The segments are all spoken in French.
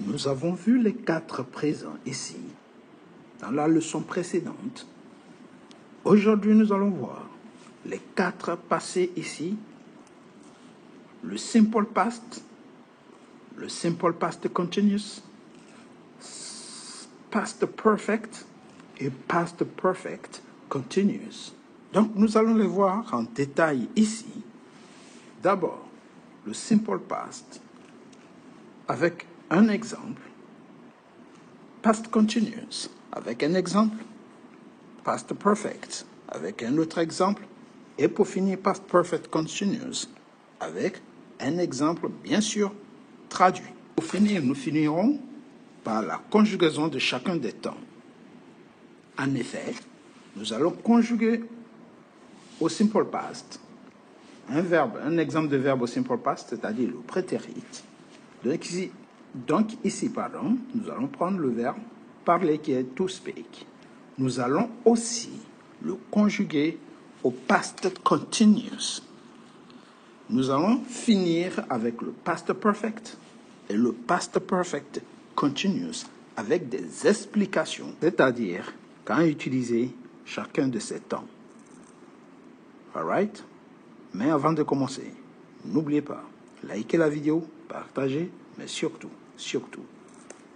Nous avons vu les 4 présents ici, dans la leçon précédente. Aujourd'hui, nous allons voir les 4 passés ici, le simple past continuous, past perfect et past perfect continuous. Donc, nous allons les voir en détail ici. D'abord, le simple past avec un exemple, past continuous avec un exemple, past perfect avec un autre exemple, et pour finir, past perfect continuous avec un exemple, bien sûr, traduit. Pour finir, nous finirons par la conjugaison de chacun des temps. En effet, nous allons conjuguer au simple past un exemple de verbe au simple past, c'est-à-dire le prétérit. Donc ici, nous allons prendre le verbe parler qui est to speak. Nous allons aussi le conjuguer au past continuous. Nous allons finir avec le past perfect et le past perfect continuous avec des explications, c'est-à-dire quand utiliser chacun de ces temps. Alright? Mais avant de commencer, n'oubliez pas, likez la vidéo, partagez, mais surtout,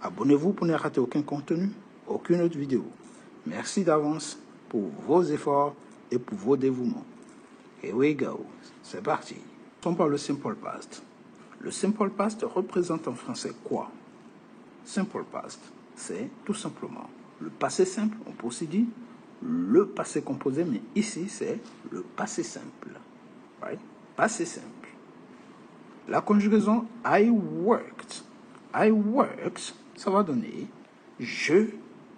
abonnez-vous pour ne rater aucun contenu, aucune autre vidéo. Merci d'avance pour vos efforts et pour vos dévouements. Here we go. C'est parti. On parle le simple past. Le simple past représente en français quoi? Simple past, c'est tout simplement le passé simple, on peut aussi dire le passé composé, mais ici c'est le passé simple. Right? Passé simple. La conjugaison I worked. I worked, ça va donner je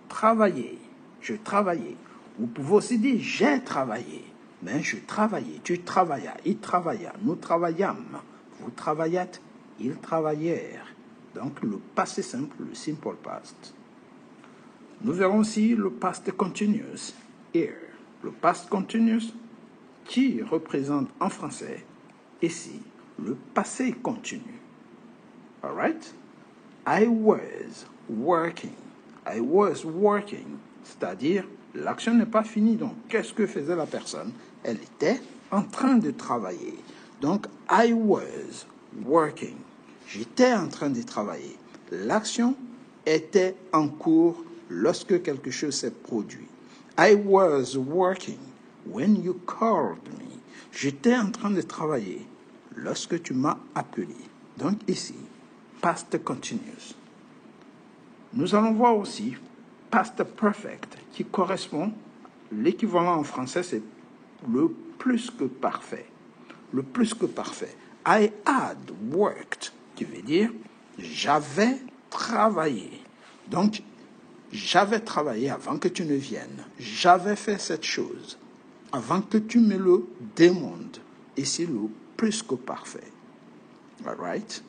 travaillais. Je travaillais. Vous pouvez aussi dire j'ai travaillé. Mais je travaillais, tu travaillas, il travailla, nous travaillâmes, vous travaillâtes, ils travaillèrent. Donc le passé simple, le simple past. Nous verrons aussi le past continuous, here. Le past continuous qui représente en français, ici, le passé continu. Alright? I was working. I was working. C'est-à-dire, l'action n'est pas finie. Donc, qu'est-ce que faisait la personne? Elle était en train de travailler. Donc, I was working. J'étais en train de travailler. L'action était en cours lorsque quelque chose s'est produit. I was working when you called me. J'étais en train de travailler lorsque tu m'as appelé. Donc ici, past continuous. Nous allons voir aussi past perfect qui correspond, l'équivalent en français, c'est le plus que parfait. Le plus que parfait. I had worked, qui veut dire j'avais travaillé. Donc, j'avais travaillé avant que tu ne viennes. J'avais fait cette chose avant que tu me le demandes. Ici, le plus que parfait. All right?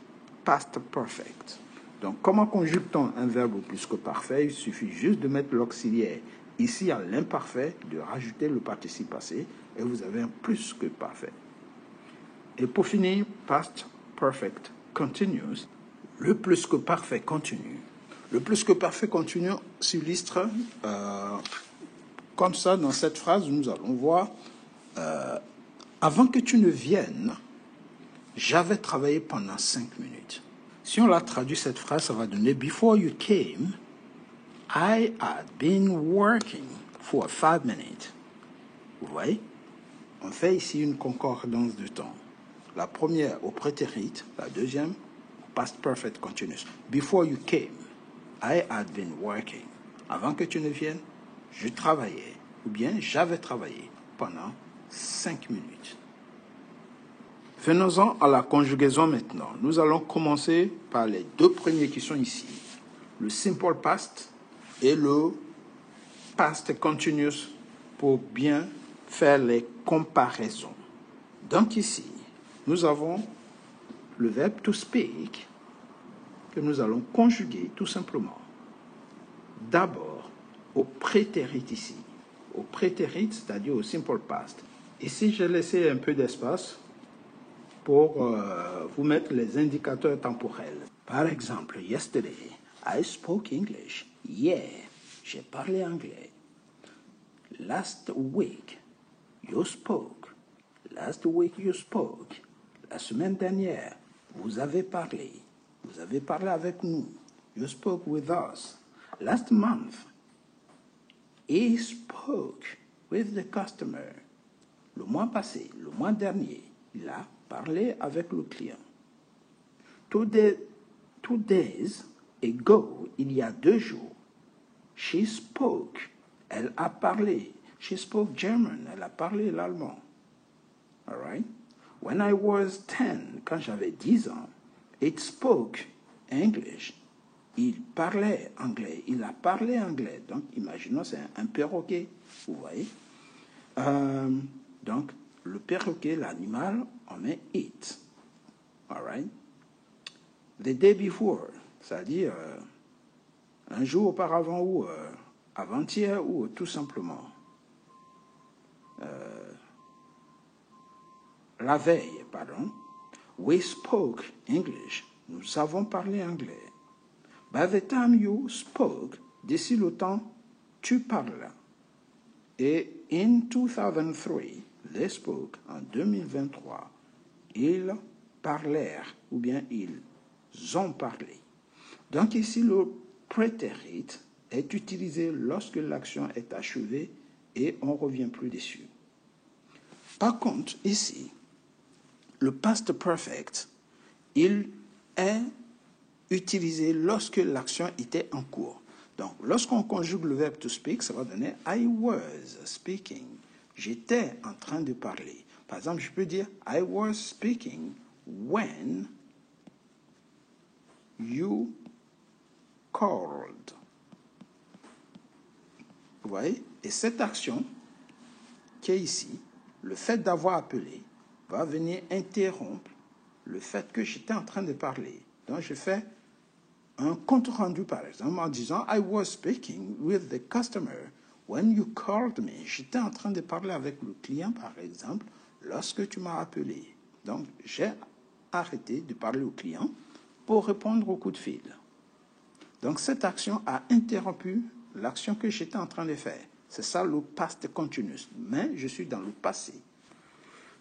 Past perfect. Donc, comment conjugue-t-on un verbe au plus que parfait? Il suffit juste de mettre l'auxiliaire ici à l'imparfait, de rajouter le participe passé, et vous avez un plus que parfait. Et pour finir, past perfect continuous, le plus que parfait continu. Le plus que parfait continu s'illustre comme ça dans cette phrase où nous allons voir avant que tu ne viennes, j'avais travaillé pendant 5 minutes. Si on la traduit cette phrase, ça va donner before you came, I had been working for 5 minutes. Vous voyez? On fait ici une concordance de temps. La première au prétérit, la deuxième au past perfect continuous. Before you came, I had been working. Avant que tu ne viennes, je travaillais, ou bien j'avais travaillé pendant 5 minutes. Venons-en à la conjugaison maintenant. Nous allons commencer par les 2 premiers qui sont ici. Le simple past et le past continuous pour bien faire les comparaisons. Donc ici, nous avons le verbe to speak que nous allons conjuguer tout simplement. D'abord, au prétérit ici. Au prétérit, c'est-à-dire au simple past. Ici, j'ai laissé un peu d'espace pour vous mettre les indicateurs temporels. Par exemple, yesterday, I spoke English. Yeah, j'ai parlé anglais. Last week, you spoke. Last week, you spoke. La semaine dernière, vous avez parlé. Vous avez parlé avec nous. You spoke with us. Last month, he spoke with the customer. Le mois passé, le mois dernier, il a parlé avec le client. 2 days ago, il y a 2 jours, she spoke. Elle a parlé. She spoke German. Elle a parlé l'allemand. All right? When I was 10, quand j'avais 10 ans, it spoke English. Il parlait anglais. Il a parlé anglais. Donc, imaginons, c'est un perroquet. Vous voyez? Donc, le perroquet, l'animal, on met it. All right? The day before, c'est-à-dire un jour auparavant ou avant-hier ou tout simplement la veille, pardon. We spoke English. Nous avons parlé anglais. By the time you spoke, d'ici le temps, tu parles. Et in 2003, they spoke, en 2023, ils parlèrent, ou bien ils ont parlé. Donc ici, le prétérit est utilisé lorsque l'action est achevée et on ne revient plus dessus. Par contre, ici, le past perfect, il est utilisé lorsque l'action était en cours. Donc, lorsqu'on conjugue le verbe to speak, ça va donner I was speaking. J'étais en train de parler. Par exemple, je peux dire I was speaking when you called. Vous voyez? Et cette action qui est ici, le fait d'avoir appelé, va venir interrompre le fait que j'étais en train de parler. Donc, je fais un compte rendu, par exemple, en disant I was speaking with the customer when you called me. J'étais en train de parler avec le client, par exemple, lorsque tu m'as appelé. Donc, j'ai arrêté de parler au client pour répondre au coup de fil. Donc, cette action a interrompu l'action que j'étais en train de faire. C'est ça le past continuous. Mais je suis dans le passé.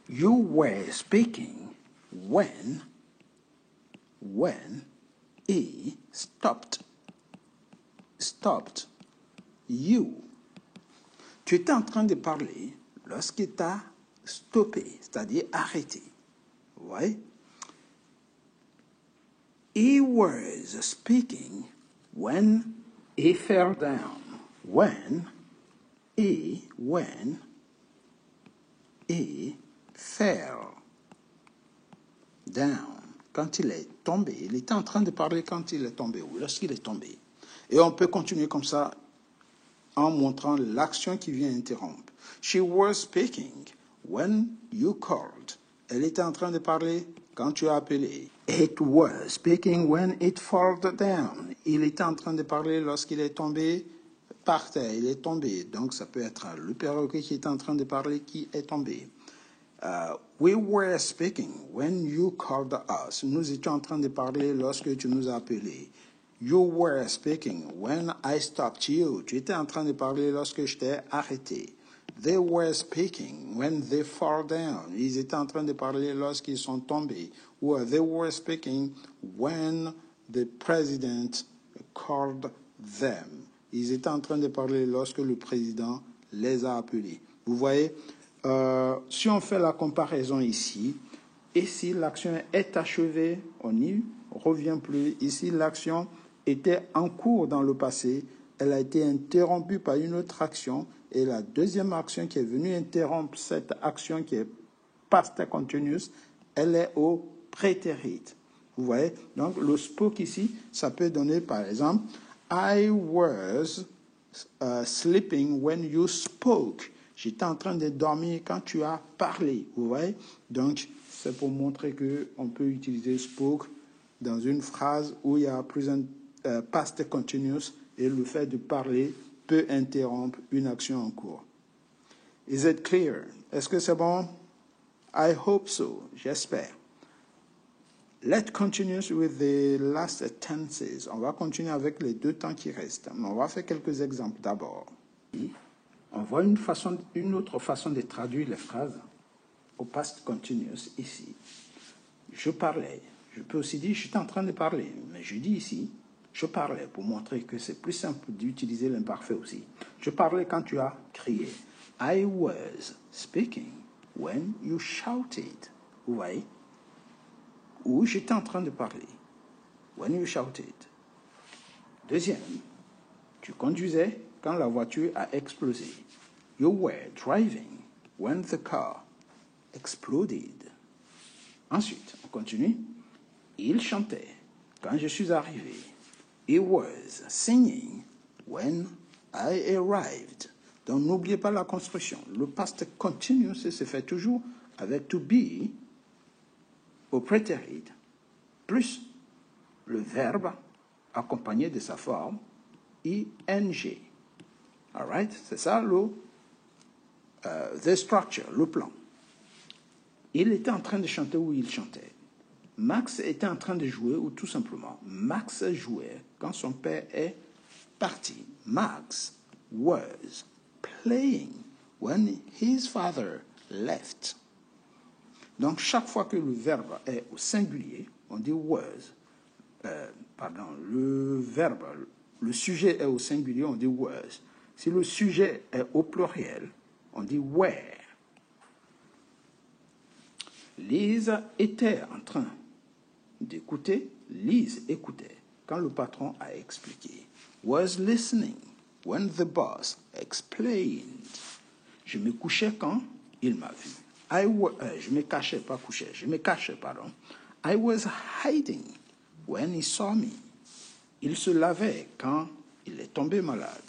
You were speaking when he stopped you. Tu étais en train de parler lorsqu'il t'a stoppé, c'est-à-dire arrêté. Vous voyez? He was speaking when he fell down. When he fell down. Quand il est tombé. Il était en train de parler quand il est tombé ou lorsqu'il est tombé. Et on peut continuer comme ça en montrant l'action qui vient interrompre. She was speaking when you called. Elle était en train de parler quand tu as appelé. It was speaking when it fell down. Il était en train de parler lorsqu'il est tombé par terre. Il est tombé. Donc ça peut être le perroquet qui est en train de parler qui est tombé. We were speaking when you called us. Nous étions en train de parler lorsque tu nous as appelés. You were speaking when I stopped you. Tu étais en train de parler lorsque je t'ai arrêté. They were speaking when they fell down. Ils étaient en train de parler lorsqu'ils sont tombés. Ou they were speaking when the president called them. Ils étaient en train de parler lorsque le président les a appelés. Vous voyez, si on fait la comparaison ici, ici l'action est achevée, on n'y revient plus. Ici l'action était en cours dans le passé, elle a été interrompue par une autre action et la deuxième action qui est venue interrompre cette action qui est past continuous, elle est au prétérit. Vous voyez? Donc le spoke ici, ça peut donner par exemple I was sleeping when you spoke. J'étais en train de dormir quand tu as parlé. Vous voyez? Donc c'est pour montrer qu'on peut utiliser spoke dans une phrase où il y a present past continuous et le fait de parler peut interrompre une action en cours. Is it clear? Est-ce que c'est bon? I hope so. J'espère. Let's continue with the last tenses. On va continuer avec les deux temps qui restent. On va faire quelques exemples d'abord. On voit une autre façon de traduire les phrases au past continuous ici. Je parlais. Je peux aussi dire je suis en train de parler, mais je dis ici je parlais pour montrer que c'est plus simple d'utiliser l'imparfait aussi. Je parlais quand tu as crié. I was speaking when you shouted. Vous voyez? Ou j'étais en train de parler. When you shouted. Deuxième, tu conduisais quand la voiture a explosé. You were driving when the car exploded. Ensuite, on continue. Il chantait quand je suis arrivé. He was singing when I arrived. Donc, n'oubliez pas la construction. Le past continuous se fait toujours avec to be au prétérit plus le verbe accompagné de sa forme ing. All right? C'est ça the structure, le plan. Il était en train de chanter ou il chantait. Max était en train de jouer ou tout simplement Max jouait quand son père est parti. Max was playing when his father left. Donc, chaque fois que le verbe est au singulier, on dit was. Le sujet est au singulier, on dit was. Si le sujet est au pluriel, on dit were. Lise était en train d'écouter, Lise écoutait quand le patron a expliqué. Was listening when the boss explained. Je me couchais quand il m'a vu. Je me cachais, pas couchais, je me cachais, pardon. I was hiding when he saw me. Il se lavait quand il est tombé malade.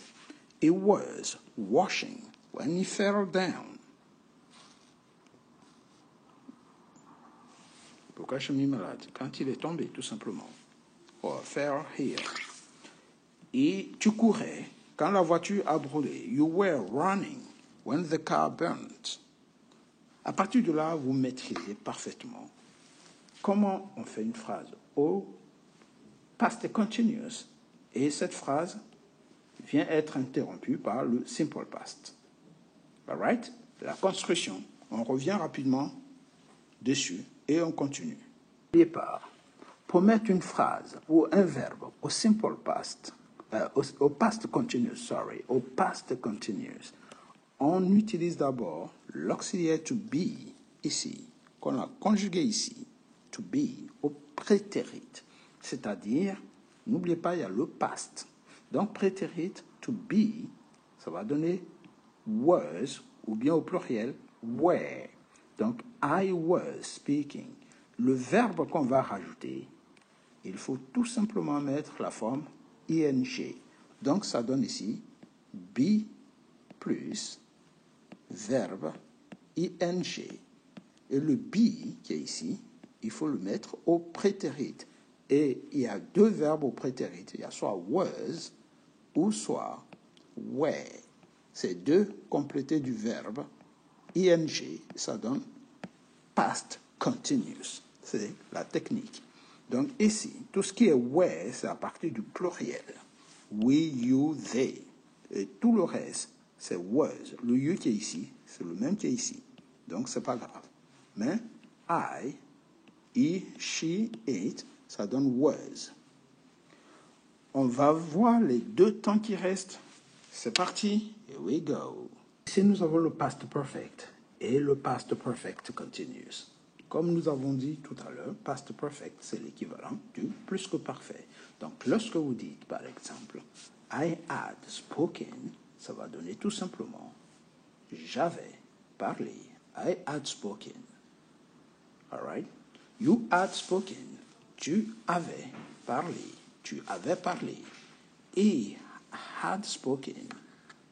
He was washing when he fell down. Pourquoi je suis malade? Quand il est tombé, tout simplement. Or, fell here. Et tu courais quand la voiture a brûlé. You were running when the car burnt. À partir de là, vous maîtrisez parfaitement comment on fait une phrase au past continuous. Et cette phrase vient être interrompue par le simple past. All right? La construction, on revient rapidement dessus et on continue. Au départ, pour mettre une phrase ou un verbe au simple past, au past continuous, au past continuous, on utilise d'abord l'auxiliaire to be ici, qu'on a conjugué ici, to be, au prétérit. C'est-à-dire, n'oubliez pas, il y a le past. Donc, prétérit to be, ça va donner was, ou bien au pluriel, were. Donc, I was speaking. Le verbe qu'on va rajouter, il faut tout simplement mettre la forme ing. Donc, ça donne ici be plus verbe ing. Et le be qui est ici, il faut le mettre au prétérit. Et il y a deux verbes au prétérit. Il y a soit was ou soit were. C'est deux complétés du verbe ing. Ça donne past continuous. C'est la technique. Donc ici, tout ce qui est were, c'est à partir du pluriel. We, you, they. Et tout le reste, c'est was. Le you qui est ici, c'est le même qui est ici. Donc, c'est pas grave. Mais I, he, she, it, ça donne was. On va voir les deux temps qui restent. C'est parti. Here we go. Ici, nous avons le past perfect et le past perfect continuous. Comme nous avons dit tout à l'heure, past perfect, c'est l'équivalent du plus que parfait. Donc, lorsque vous dites, par exemple, I had spoken, ça va donner tout simplement j'avais parlé. I had spoken. All right? You had spoken. Tu avais parlé. Tu avais parlé. He had spoken.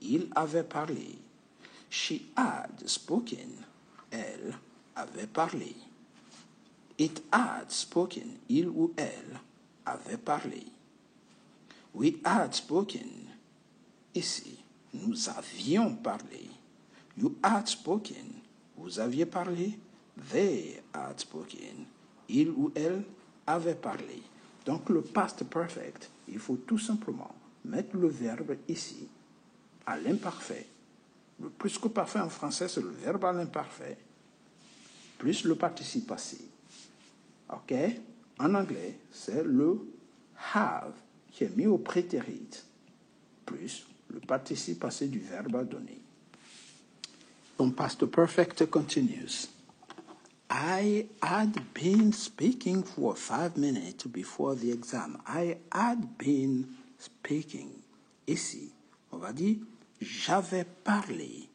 Il avait parlé. She had spoken. Elle avait parlé. It had spoken. Il ou elle avait parlé. We had spoken. Ici, nous avions parlé. You had spoken. Vous aviez parlé. They had spoken. Il ou elle avait parlé. Donc le past perfect, il faut tout simplement mettre le verbe ici à l'imparfait. Le plus que parfait en français, c'est le verbe à l'imparfait, plus le participe passé. OK? En anglais, c'est le have qui est mis au prétérit, plus le participe passé du verbe à donner. Son past perfect continues. I had been speaking for 5 minutes before the exam. I had been speaking. Ici, on va dire j'avais parlé.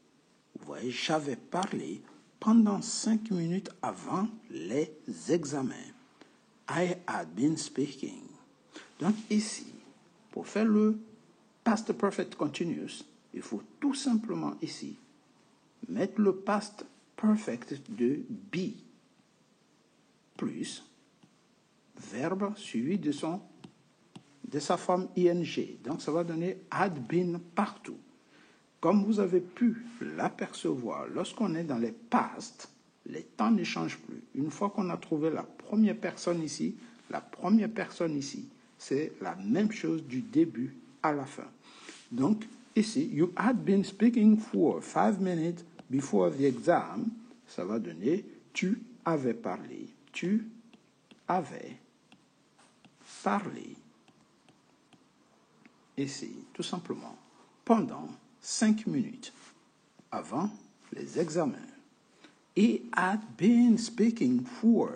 Vous voyez, j'avais parlé pendant 5 minutes avant les examens. I had been speaking. Donc ici, pour faire le past perfect continuous, il faut tout simplement ici mettre le past perfect de be plus verbe suivi de sa forme ing. Donc ça va donner had been partout. Comme vous avez pu l'apercevoir, lorsqu'on est dans les past, les temps ne changent plus. Une fois qu'on a trouvé la première personne ici, c'est la même chose du début à la fin. Donc, ici, you had been speaking for 5 minutes before the exam. Ça va donner tu avais parlé. Tu avais parlé. Ici, tout simplement, pendant 5 minutes avant les examens. He had been speaking for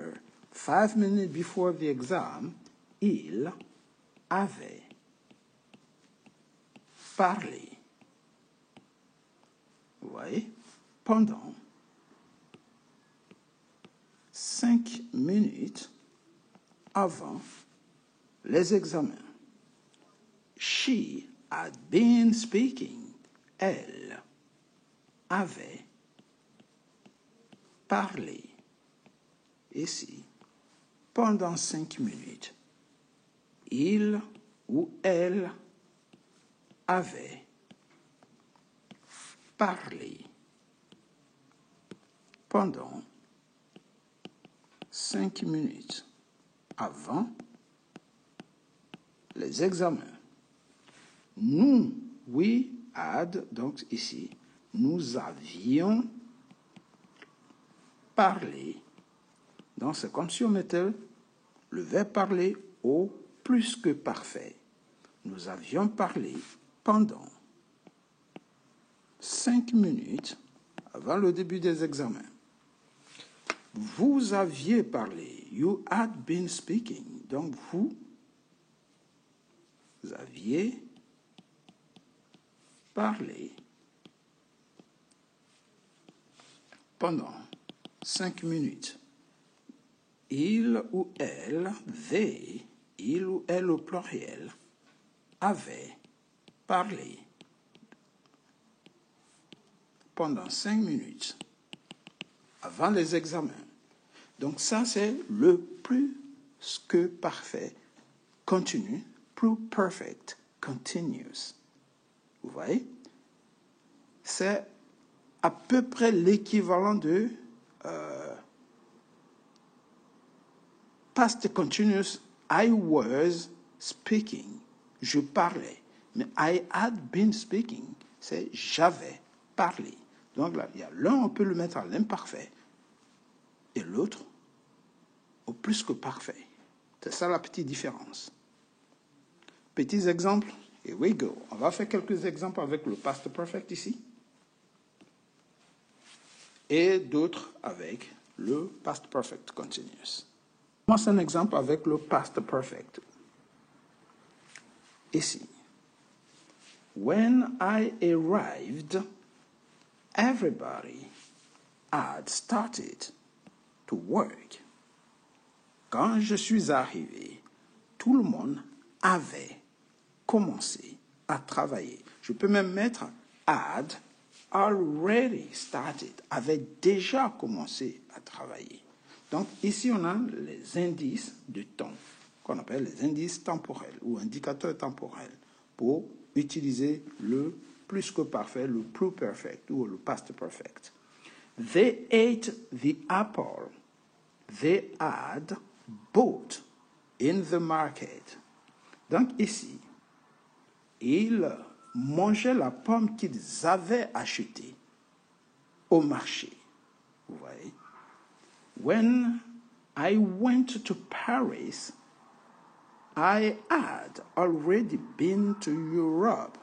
5 minutes before the exam. Il avait parlé. Vous voyez? Pendant 5 minutes avant les examens. She had been speaking. Elle avait parlé. Ici, pendant 5 minutes. Il ou elle avait parlé pendant 5 minutes avant les examens. Nous, we had, donc ici, nous avions parlé. Donc c'est comme si on mettait le verbe parler au plus que parfait. Nous avions parlé pendant 5 minutes avant le début des examens. Vous aviez parlé. You had been speaking. Donc vous aviez parlé pendant 5 minutes. Il ou elle, they, il ou elle au pluriel, avait parlé pendant 5 minutes avant les examens. Donc ça, c'est le plus que parfait continu, plus perfect continuous. Vous voyez? C'est à peu près l'équivalent de past continuous, I was speaking. Je parlais. Mais I had been speaking, c'est j'avais parlé. Donc là, il y a l'un, on peut le mettre à l'imparfait, et l'autre au plus que parfait. C'est ça la petite différence. Petits exemples, here we go. On va faire quelques exemples avec le past perfect ici, et d'autres avec le past perfect continuous. On commence un exemple avec le past perfect. Ici. When I arrived, everybody had started to work. Quand je suis arrivé, tout le monde avait commencé à travailler. Je peux même mettre had already started, avait déjà commencé à travailler. Donc ici, on a les indices de temps, qu'on appelle les indices temporels ou indicateurs temporels, pour utiliser le plus que parfait, le plus perfect ou le past perfect. They ate the apple. They had bought in the market. Donc ici, ils mangeaient la pomme qu'ils avaient achetée au marché. Vous voyez? When I went to Paris, I had already been to Europe.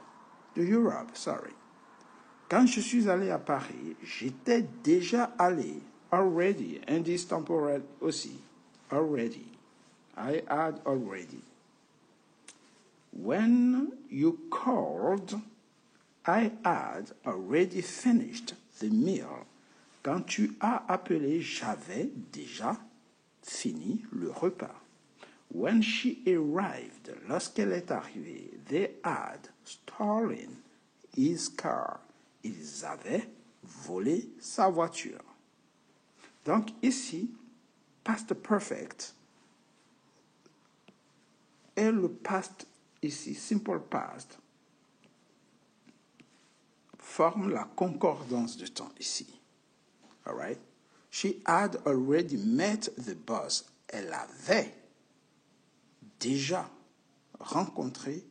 Quand je suis allé à Paris, j'étais déjà allé. Already, indice temporel aussi. Already. I had already. When you called, I had already finished the meal. Quand tu as appelé, j'avais déjà fini le repas. When she arrived, lorsqu'elle est arrivée, they had stolen his car. Ils avaient volé sa voiture. Donc ici, past perfect et le past ici, simple past, forment la concordance de temps ici. All right? She had already met the boss. Elle avait déjà rencontré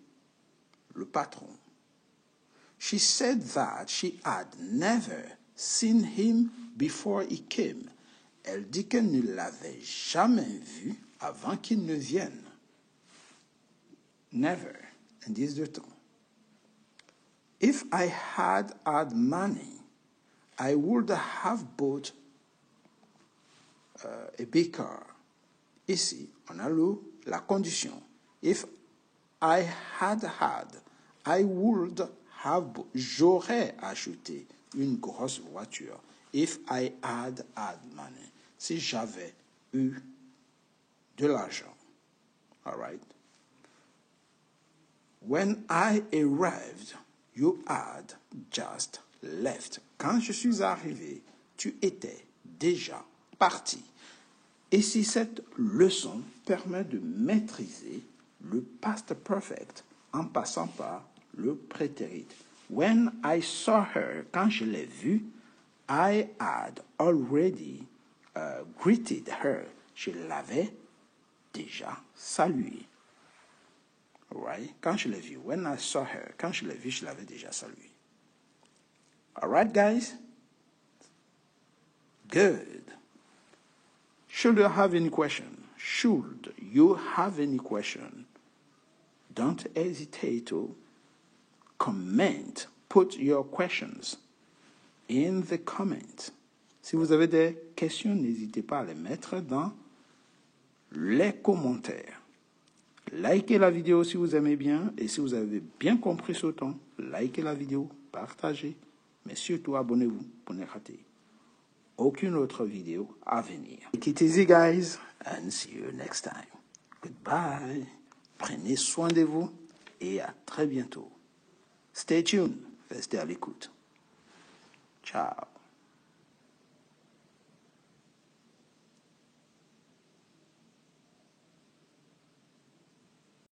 le patron. She said that she had never seen him before he came. Elle dit qu'elle ne l'avait jamais vu avant qu'il ne vienne. Never, indice de temps. If I had money, I would have bought a big car. Ici, on a la condition. If I had, I would have, j'aurais acheté une grosse voiture. If I had money. Si j'avais eu de l'argent. All right? When I arrived, you had just left. Quand je suis arrivé, tu étais déjà parti. Et si cette leçon permet de maîtriser le past perfect en passant par le prétérit. When I saw her, quand je l'ai vue, I had already greeted her. Je l'avais déjà saluée. Alright? Quand je l'ai vue, when I saw her, quand je l'ai vue, je l'avais déjà saluée. Alright, guys? Good. Should you have any question? Don't hesitate to comment. Put your questions in the comments. Si vous avez des questions, n'hésitez pas à les mettre dans les commentaires. Likez la vidéo si vous aimez bien et si vous avez bien compris ce temps, likez la vidéo, partagez, mais surtout abonnez-vous pour ne rater aucune autre vidéo à venir. Take it easy, guys, and see you next time. Goodbye. Prenez soin de vous et à très bientôt. Stay tuned. Restez à l'écoute. Ciao.